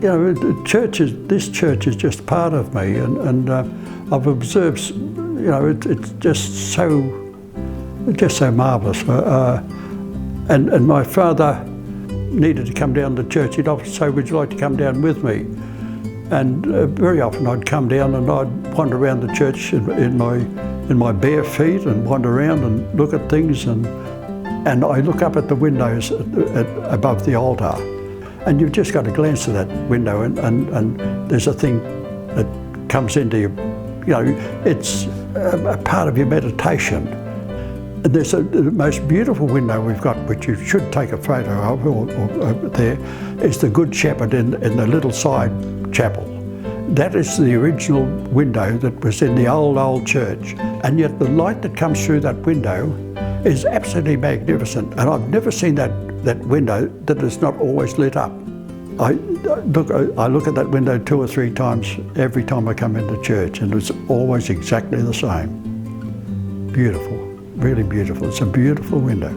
You know, this church is just part of me, and I've observed, you know, it's just so marvellous. And my father needed to come down to church. He'd often say, "Would you like to come down with me?" And very often I'd come down and I'd wander around the church in my bare feet and wander around and look at things, and I look up at the windows above the altar, and you've just got to glance at that window, and there's a thing that comes into you. You know, it's a part of your meditation. And there's the most beautiful window we've got, which you should take a photo of, or there, is the Good Shepherd in the little side chapel. That is the original window that was in the old church, and yet the light that comes through that window is absolutely magnificent, and I've never seen that window that is not always lit up. I look at that window 2 or 3 times every time I come into church, and it's always exactly the same. Beautiful, really beautiful. It's a beautiful window.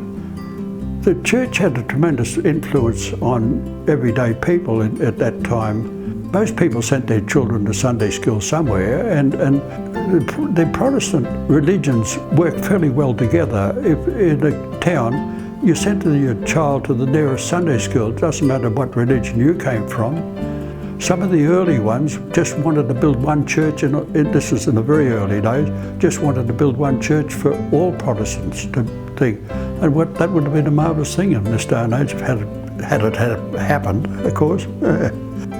The church had a tremendous influence on everyday people at that time. Most people sent their children to Sunday school somewhere, and the Protestant religions work fairly well together. If in a town you sent your child to the nearest Sunday school, it doesn't matter what religion you came from. Some of the early ones just wanted to build one church, and this was in the very early days, just wanted to build one church for all Protestants to think. And that would have been a marvellous thing in this day and age, had it happened, of course.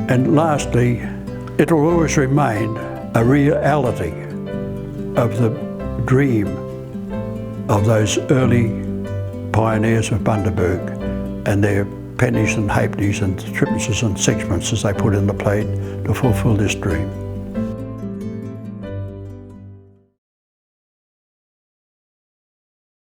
And lastly, it will always remain a reality of the dream of those early pioneers of Bundaberg and their pennies and halfpennies and threepences and sixpences they put in the plate to fulfil this dream.